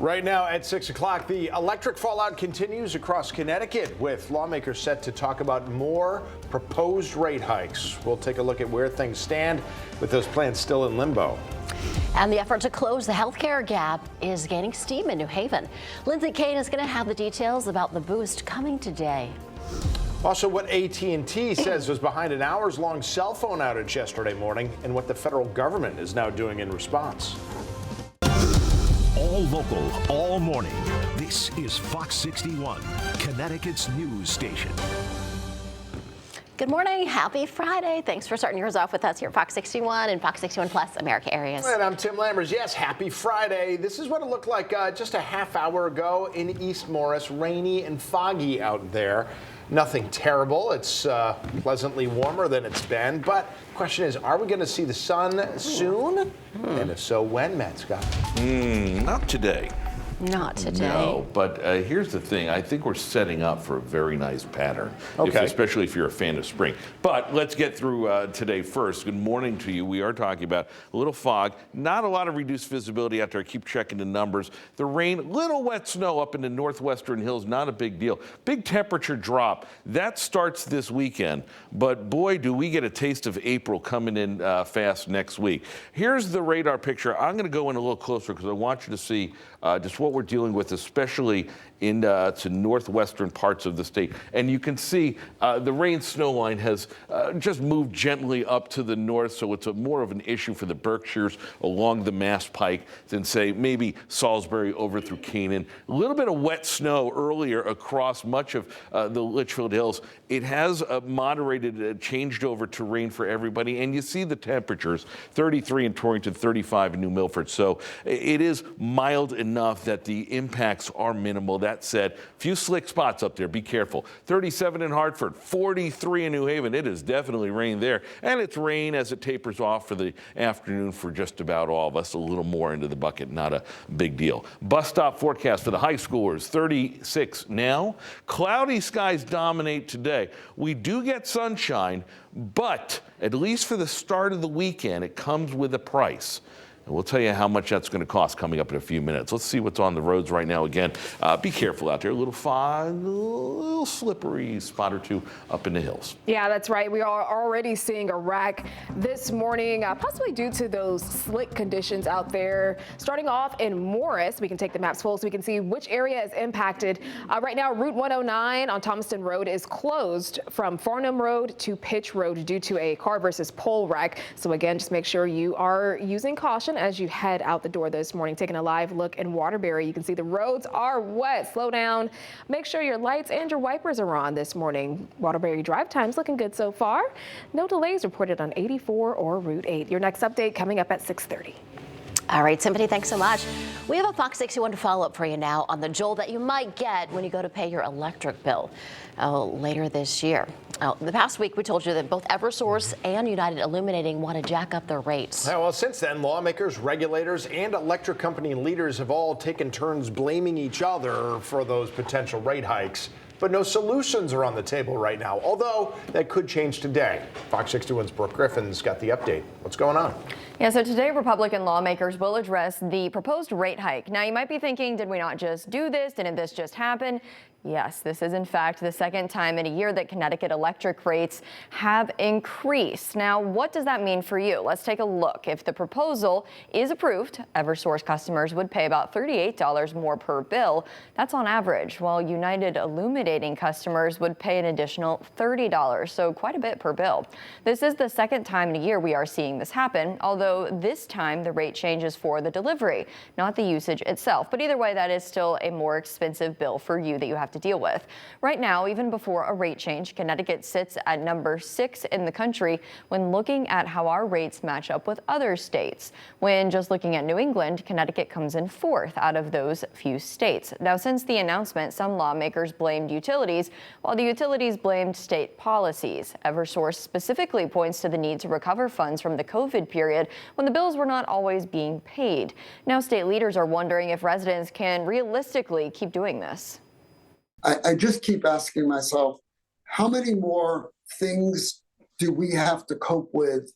Right now at 6 o'clock, the electric fallout continues across Connecticut with lawmakers set to talk about more proposed rate hikes. We'll take a look at where things stand with those plans still in limbo. And the effort to close the healthcare gap is gaining steam in New Haven. Lindsay Kane is going to have the details about the boost coming today. Also, what AT&T says was behind an hours-long cell phone outage yesterday morning and what the federal government is now doing in response. All local, all morning. This is Fox 61, Connecticut's news station. Good morning. Happy Friday. Thanks for starting yours off with us here at Fox 61 and Fox 61 Plus America areas. And I'm Tim Lammers. Yes, happy Friday. This is what it looked like just a half hour ago in East Morris. Rainy and foggy out there. Nothing terrible. It's pleasantly warmer than it's been. But the question is, are we going to see the sun soon? And if so, when, Matt Scott? Not today. Not today. No, but here's the thing. I think we're setting up for a very nice pattern, Okay. especially if you're a fan of spring. But let's get through today first. Good morning to you. We are talking about a little fog, not a lot of reduced visibility out there. I keep checking the numbers. The rain, little wet snow up in the northwestern hills, not a big deal. Big temperature drop. That starts this weekend. But boy, do we get a taste of April coming in fast next week. Here's the radar picture. I'm going to go in a little closer because I want you to see just what we're dealing with, especially in to northwestern parts of the state. And you can see the rain snow line has just moved gently up to the north, so it's more of an issue for the Berkshires along the Mass Pike than, say, maybe Salisbury over through Canaan. A little bit of wet snow earlier across much of the Litchfield Hills. It has moderated, changed over to rain for everybody, and you see the temperatures, 33 in Torrington, 35 in New Milford. So it is mild enough that the impacts are minimal. That said, few slick spots up there. Be careful. 37 in Hartford, 43 in New Haven. It is definitely rain there. And it's rain as it tapers off for the afternoon for just about all of us. A little more into the bucket, not a big deal. Bus stop forecast for the high schoolers, 36 now. Cloudy skies dominate today. We do get sunshine, but at least for the start of the weekend, it comes with a price. And we'll tell you how much that's going to cost coming up in a few minutes. Let's see what's on the roads right now. Again, be careful out there. A little fog, a little slippery spot or two up in the hills. Yeah, that's right. We are already seeing a wreck this morning, possibly due to those slick conditions out there. Starting off in Morris, we can take the maps full so we can see which area is impacted. Right now, Route 109 on Thomaston Road is closed from Farnham Road to Pitch Road due to a car versus pole wreck. So again, just make sure you are using caution as you head out the door this morning. Taking a live look in Waterbury, you can see the roads are wet. Slow down. Make sure your lights and your wipers are on this morning. Waterbury drive time's looking good so far. No delays reported on 84 or Route 8. Your next update coming up at 6:30. All right, Symphony, thanks so much. We have a Fox 61 follow-up for you now on the jolt that you might get when you go to pay your electric bill later this year. The past week, we told you that both Eversource and United Illuminating want to jack up their rates. Well, since then, lawmakers, regulators, and electric company leaders have all taken turns blaming each other for those potential rate hikes. But no solutions are on the table right now, although that could change today. Fox 61's Brooke Griffin's got the update. What's going on? Yeah, so today Republican lawmakers will address the proposed rate hike. Now, you might be thinking, did we not just do this? Didn't this just happen? Yes, this is in fact the second time in a year that Connecticut electric rates have increased. Now, what does that mean for you? Let's take a look. If the proposal is approved, Eversource customers would pay about $38 more per bill. That's on average, while United Illuminating customers would pay an additional $30, so quite a bit per bill. This is the second time in a year we are seeing this happen, although this time the rate changes for the delivery, not the usage itself. But either way, that is still a more expensive bill for you that you have to deal with. Right now, even before a rate change, Connecticut sits at number 6 in the country when looking at how our rates match up with other states. When just looking at New England, Connecticut comes in 4th out of those few states. Now, since the announcement, some lawmakers blamed utilities, while the utilities blamed state policies. Eversource specifically points to the need to recover funds from the COVID period when the bills were not always being paid. Now, state leaders are wondering if residents can realistically keep doing this. I just keep asking myself, how many more things do we have to cope with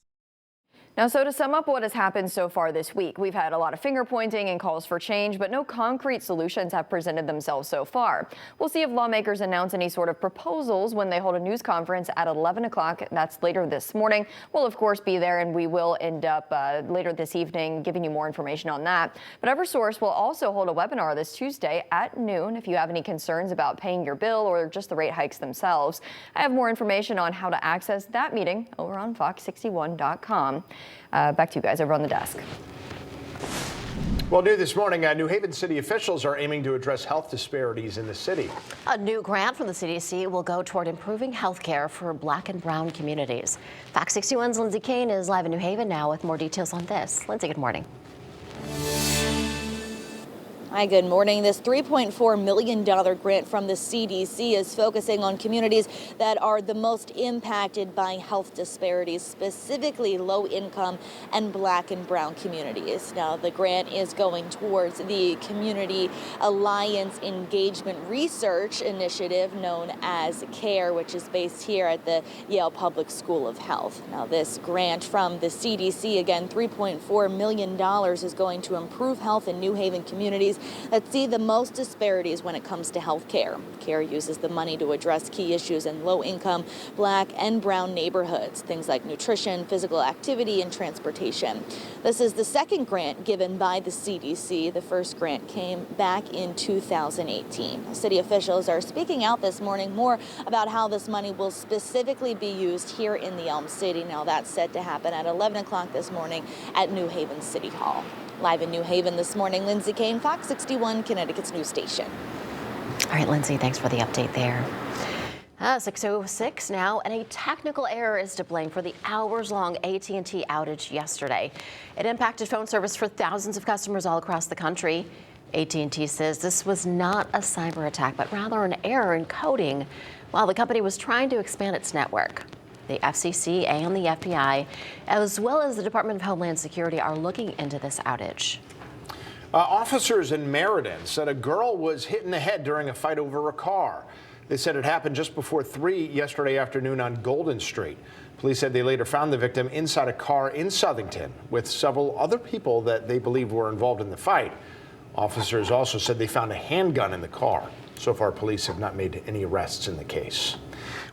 Now, so to sum up what has happened so far this week, we've had a lot of finger pointing and calls for change, but no concrete solutions have presented themselves so far. We'll see if lawmakers announce any sort of proposals when they hold a news conference at 11 o'clock. That's later this morning. We'll, of course, be there, and we will end up later this evening giving you more information on that. But Eversource will also hold a webinar this Tuesday at noon if you have any concerns about paying your bill or just the rate hikes themselves. I have more information on how to access that meeting over on fox61.com. Back to you guys over on the desk. Well, new this morning, New Haven city officials are aiming to address health disparities in the city. A new grant from the CDC will go toward improving health care for Black and brown communities. Fox 61's Lindsay Kane is live in New Haven now with more details on this. Lindsay, good morning. Hi, good morning. This $3.4 million grant from the CDC is focusing on communities that are the most impacted by health disparities, specifically low-income and Black and brown communities. Now, the grant is going towards the Community Alliance Engagement Research Initiative known as CARE, which is based here at the Yale Public School of Health. Now, this grant from the CDC, again, $3.4 million, is going to improve health in New Haven communities that see the most disparities when it comes to health care. CARE uses the money to address key issues in low-income Black and brown neighborhoods, things like nutrition, physical activity, and transportation. This is the second grant given by the CDC. The first grant came back in 2018. City officials are speaking out this morning more about how this money will specifically be used here in the Elm City. Now, that's set to happen at 11 o'clock this morning at New Haven City Hall. Live in New Haven this morning, Lindsay Kane, Fox 61, Connecticut's news station. All right, Lindsay, thanks for the update there. 6:06 now, and a technical error is to blame for the hours-long AT&T outage yesterday. It impacted phone service for thousands of customers all across the country. AT&T says this was not a cyber attack, but rather an error in coding while the company was trying to expand its network. The FCC and the FBI, as well as the Department of Homeland Security, are looking into this outage. Officers in Meriden said a girl was hit in the head during a fight over a car. They said it happened just before 3 yesterday afternoon on Golden Street. Police said they later found the victim inside a car in Southington with several other people that they believe were involved in the fight. Officers also said they found a handgun in the car. So far, police have not made any arrests in the case.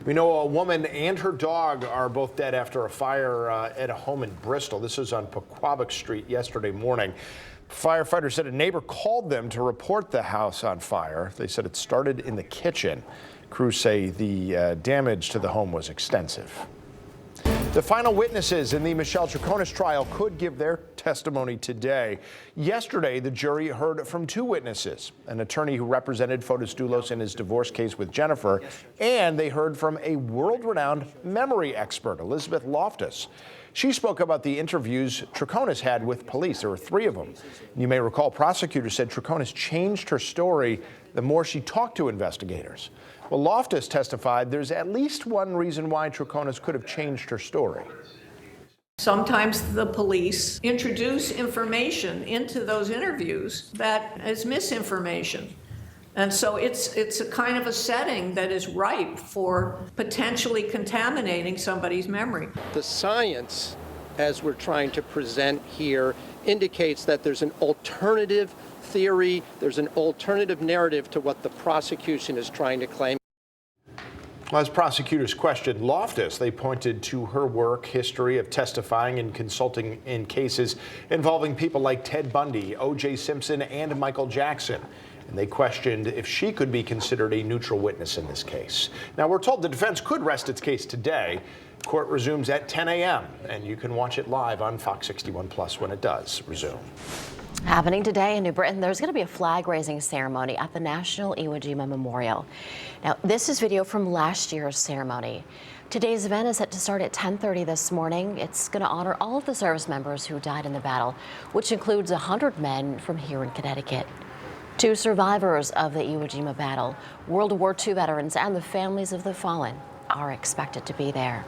We know a woman and her dog are both dead after a fire at a home in Bristol. This is on Pequabic Street yesterday morning. Firefighters said a neighbor called them to report the house on fire. They said it started in the kitchen. Crews say the damage to the home was extensive. The final witnesses in the Michelle Tronis trial could give their testimony today. Yesterday, the jury heard from 2 witnesses, an attorney who represented Fotis Doulos in his divorce case with Jennifer, and they heard from a world-renowned memory expert, Elizabeth Loftus. She spoke about the interviews Tronis had with police. There were 3 of them. You may recall prosecutors said Tronis changed her story the more she talked to investigators. Well, Loftus testified there's at least one reason why Tronis could have changed her story. Sometimes the police introduce information into those interviews that is misinformation. And so it's a kind of a setting that is ripe for potentially contaminating somebody's memory. The science, as we're trying to present here, indicates that there's an alternative theory, there's an alternative narrative to what the prosecution is trying to claim. As prosecutors questioned Loftus, they pointed to her work history of testifying and consulting in cases involving people like Ted Bundy, O.J. Simpson, and Michael Jackson. And they questioned if she could be considered a neutral witness in this case. Now, we're told the defense could rest its case today. Court resumes at 10 a.m., and you can watch it live on Fox 61 Plus when it does resume. Happening today in New Britain, there's going to be a flag-raising ceremony at the National Iwo Jima Memorial. Now, this is video from last year's ceremony. Today's event is set to start at 10:30 this morning. It's going to honor all of the service members who died in the battle, which includes 100 men from here in Connecticut. 2 survivors of the Iwo Jima battle, World War II veterans, and the families of the fallen are expected to be there.